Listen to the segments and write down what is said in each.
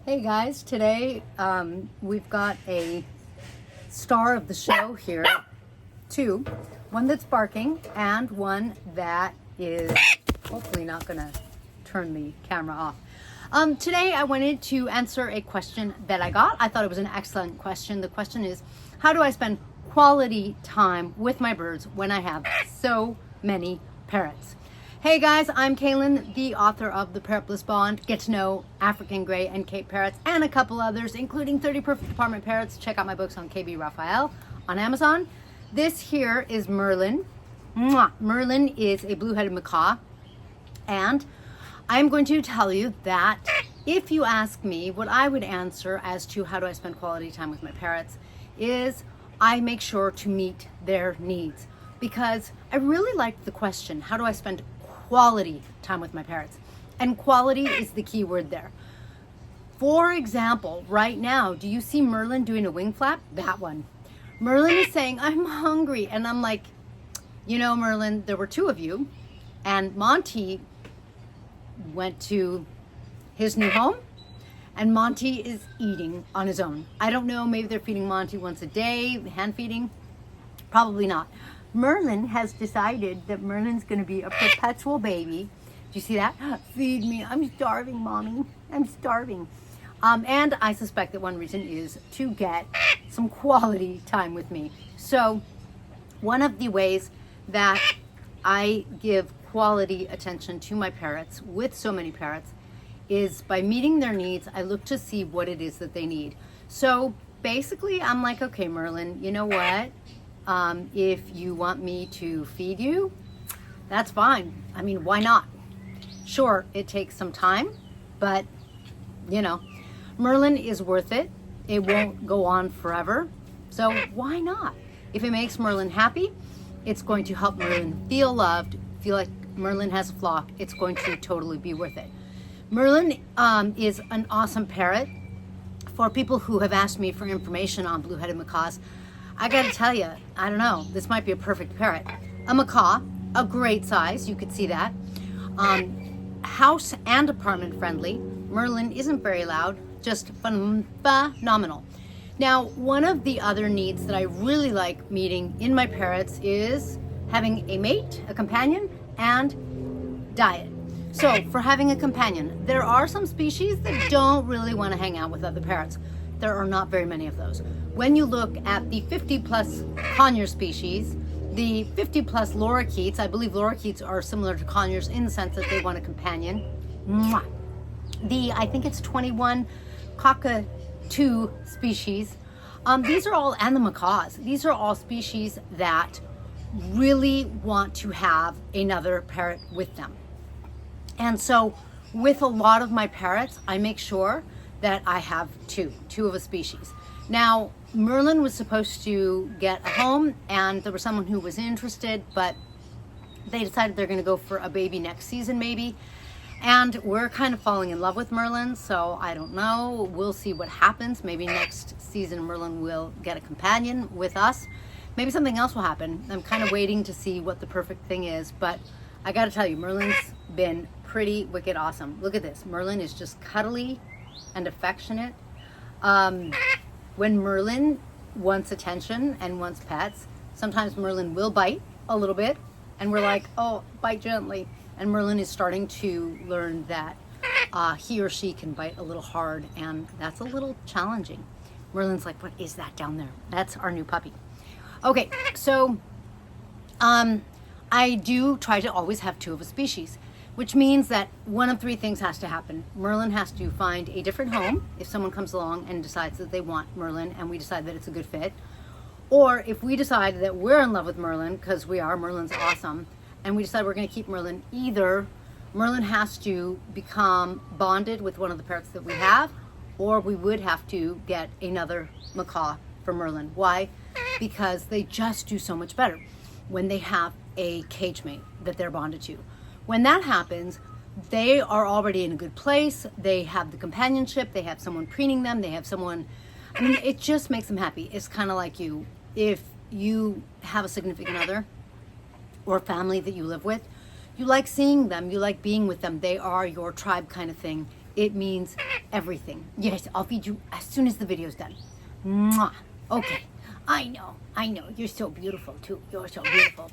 Hey guys, today we've got a star of the show here, two. One that's barking and one that is hopefully not gonna turn the camera off. Today I wanted to answer a question that I got. I thought it was an excellent question. The question is, how do I spend quality time with my birds when I have so many parrots? Hey guys, I'm Kaylin, the author of the Parrot Bliss Bond, Get to Know African Gray and Cape Parrots, and a couple others, including 30 Perfect Apartment Parrots. Check out my books on KB Raphael on Amazon. This here is Merlin. Mwah. Merlin is a blue-headed macaw, and I'm going to tell you that if you ask me, what I would answer as to how do I spend quality time with my parrots is I make sure to meet their needs, because I really liked the question, how do I spend quality time with my parrots? And quality is the key word there. For example, right now, do you see Merlin doing a wing flap? That one. Merlin is saying, I'm hungry. And I'm like, you know, Merlin, there were two of you, and Monty went to his new home, and Monty is eating on his own. I don't know, maybe they're feeding Monty once a day, hand feeding, probably not. Merlin has decided that Merlin's going to be a perpetual baby. Do you see that? Feed me. I'm starving, Mommy. I'm starving. And I suspect that one reason is to get some quality time with me. So one of the ways that I give quality attention to my parrots with so many parrots is by meeting their needs. I look to see what it is that they need. So basically, I'm like, okay, Merlin, you know what? If you want me to feed you, that's fine. I mean, why not? Sure, it takes some time, but you know, Merlin is worth it. It won't go on forever. So why not? If it makes Merlin happy, it's going to help Merlin feel loved, feel like Merlin has a flock. It's going to totally be worth it. Merlin is an awesome parrot. For people who have asked me for information on blue-headed macaws, I gotta tell you, I don't know, this might be a perfect parrot. A macaw, a great size, you could see that. House and apartment friendly. Merlin isn't very loud, just phenomenal. Now, one of the other needs that I really like meeting in my parrots is having a mate, a companion, and diet. So for having a companion, there are some species that don't really want to hang out with other parrots. There are not very many of those. When you look at the 50 plus conure species, the 50 plus lorikeets, I believe lorikeets are similar to conures in the sense that they want a companion. I think it's 21 cockatoo species. These are all, and the macaws, these are all species that really want to have another parrot with them. And so with a lot of my parrots, I make sure that I have two of a species. Now, Merlin was supposed to get a home, and there was someone who was interested, but they decided they're gonna go for a baby next season maybe. And we're kind of falling in love with Merlin, so I don't know. We'll see what happens. Maybe next season Merlin will get a companion with us. Maybe something else will happen. I'm kind of waiting to see what the perfect thing is, but I gotta tell you, Merlin's been pretty wicked awesome. Look at this. Merlin is just cuddly and affectionate. When Merlin wants attention and wants pets, sometimes Merlin will bite a little bit, and we're like, oh, bite gently. And Merlin is starting to learn that he or she can bite a little hard, and that's a little challenging. Merlin's like, what is that down there? That's our new puppy. Okay, so I do try to always have two of a species, which means that one of three things has to happen. Merlin has to find a different home if someone comes along and decides that they want Merlin and we decide that it's a good fit. Or if we decide that we're in love with Merlin, because we are, Merlin's awesome, and we decide we're gonna keep Merlin, either Merlin has to become bonded with one of the parrots that we have, or we would have to get another macaw for Merlin. Why? Because they just do so much better when they have a cage mate that they're bonded to. When that happens, they are already in a good place. They have the companionship. They have someone preening them. They have someone, I mean, it just makes them happy. It's kind of like you. If you have a significant other or a family that you live with, you like seeing them. You like being with them. They are your tribe kind of thing. It means everything. Yes, I'll feed you as soon as the video's done. Mwah. Okay. I know. You're so beautiful too. You're so beautiful.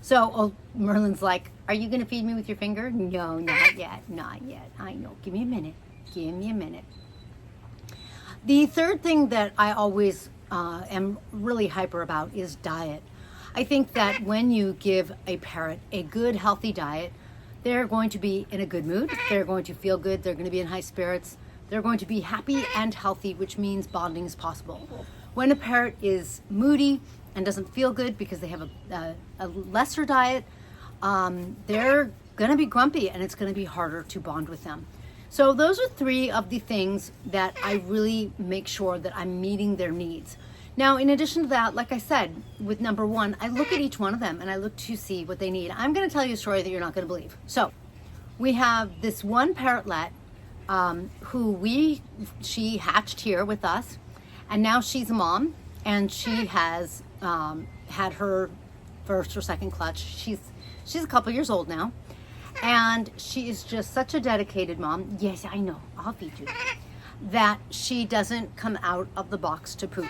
So Merlin's like, are you going to feed me with your finger? No, not yet. I know. Give me a minute. The third thing that I always am really hyper about is diet. I think that when you give a parrot a good, healthy diet, they're going to be in a good mood. They're going to feel good. They're going to be in high spirits. They're going to be happy and healthy, which means bonding is possible. When a parrot is moody and doesn't feel good because they have a lesser diet, they're going to be grumpy, and it's going to be harder to bond with them. So those are three of the things that I really make sure that I'm meeting their needs. Now, in addition to that, like I said, with number one, I look at each one of them and I look to see what they need. I'm going to tell you a story that you're not going to believe. So we have this one parrotlet she hatched here with us, and now she's a mom, and she has had her first or second clutch. She's a couple years old now, and she is just such a dedicated mom. Yes, I know, I'll feed you. That she doesn't come out of the box to poop.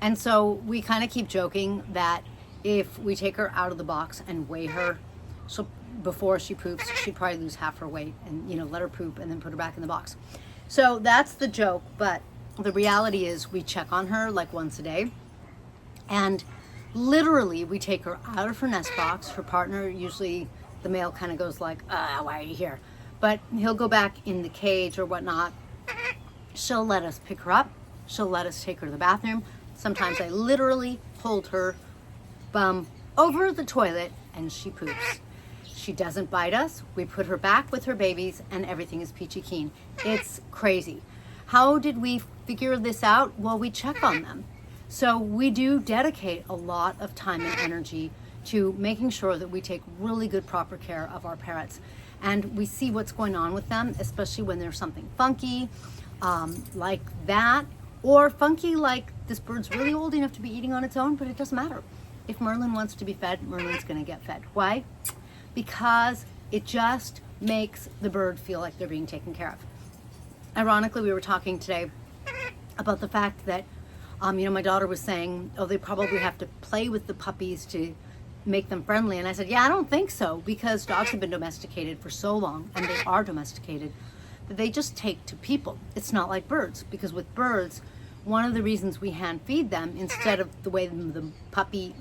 And so we kind of keep joking that if we take her out of the box and weigh her, before she poops, she'd probably lose half her weight, and let her poop and then put her back in the box. So that's the joke, but the reality is we check on her like once a day, and literally we take her out of her nest box. Her partner, usually the male, kind of goes like, why are you here? But he'll go back in the cage or whatnot. She'll let us pick her up. She'll let us take her to the bathroom. Sometimes I literally hold her bum over the toilet and she poops. She doesn't bite us. We put her back with her babies and everything is peachy keen. It's crazy. How did we figure this out? Well, we check on them. So we do dedicate a lot of time and energy to making sure that we take really good, proper care of our parrots. And we see what's going on with them, especially when there's something funky like that, or funky like this bird's really old enough to be eating on its own, but it doesn't matter. If Merlin wants to be fed, Merlin's going to get fed. Why? Because it just makes the bird feel like they're being taken care of. Ironically, we were talking today about the fact that, my daughter was saying, they probably have to play with the puppies to make them friendly. And I said, I don't think so, because dogs have been domesticated for so long, and they are domesticated, that they just take to people. It's not like birds, because with birds, one of the reasons we hand feed them, instead of the way the puppy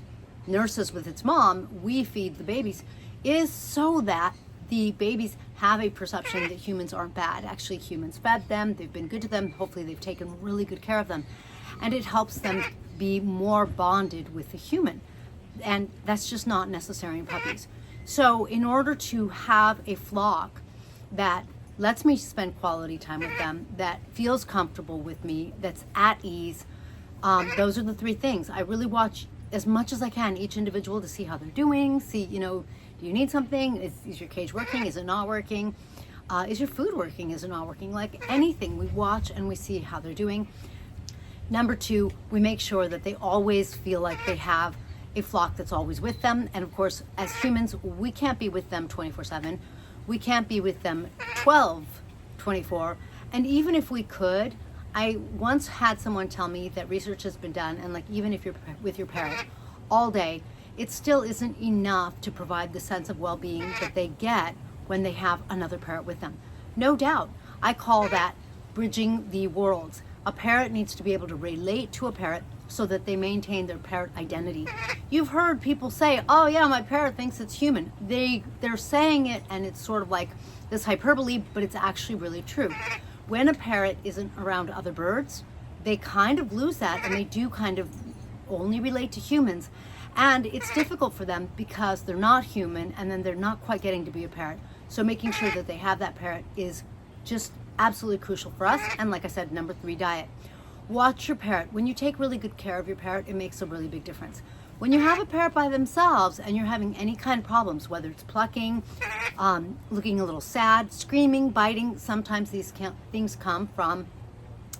nurses with its mom, we feed the babies, is so that the babies have a perception that humans aren't bad. Actually, humans fed them, they've been good to them, hopefully they've taken really good care of them. And it helps them be more bonded with the human. And that's just not necessary in puppies. So in order to have a flock that lets me spend quality time with them, that feels comfortable with me, that's at ease, those are the three things. I really watch as much as I can each individual to see how they're doing, see, do you need something? Is your cage working? Is it not working? Is your food working? Is it not working? Like anything, we watch and we see how they're doing. Number two, we make sure that they always feel like they have a flock that's always with them. And of course, as humans, we can't be with them 24/7. We can't be with them 24. And even if we could, I once had someone tell me that research has been done, and like even if you're with your parrot all day, it still isn't enough to provide the sense of well-being that they get when they have another parrot with them. No doubt. I call that bridging the worlds. A parrot needs to be able to relate to a parrot so that they maintain their parrot identity. You've heard people say, oh yeah, my parrot thinks it's human. They're saying it and it's sort of like this hyperbole, but it's actually really true. When a parrot isn't around other birds, they kind of lose that, and they do kind of only relate to humans. And it's difficult for them because they're not human, and then they're not quite getting to be a parrot. So making sure that they have that parrot is just absolutely crucial for us. And like I said, number three, diet. Watch your parrot. When you take really good care of your parrot, it makes a really big difference. When you have a parrot by themselves and you're having any kind of problems, whether it's plucking, looking a little sad, screaming, biting, sometimes these things come from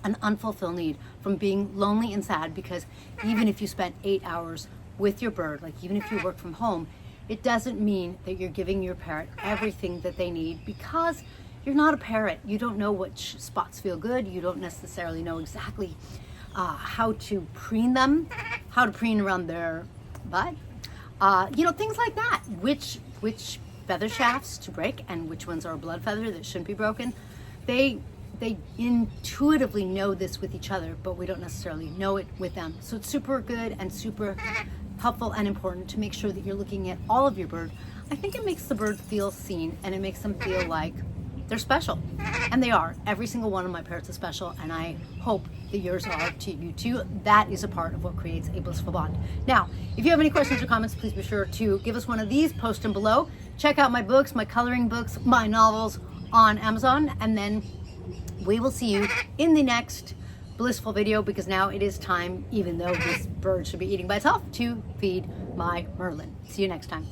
an unfulfilled need, from being lonely and sad, because even if you spent 8 hours with your bird, like even if you work from home, it doesn't mean that you're giving your parrot everything that they need, because you're not a parrot. You don't know which spots feel good. You don't necessarily know exactly how to preen them, how to preen around their butt. Things like that. Which feather shafts to break and which ones are a blood feather that shouldn't be broken. They intuitively know this with each other, but we don't necessarily know it with them. So it's super good and super helpful and important to make sure that you're looking at all of your bird. I think it makes the bird feel seen, and it makes them feel like they're special. And they are. Every single one of my parrots is special, and I hope that yours are to you too. That is a part of what creates a blissful bond. Now, if you have any questions or comments, please be sure to give us one of these, post them below. Check out my books, my coloring books, my novels on Amazon, and then we will see you in the next blissful video, because now it is time, even though this bird should be eating by itself, to feed my Merlin. See you next time.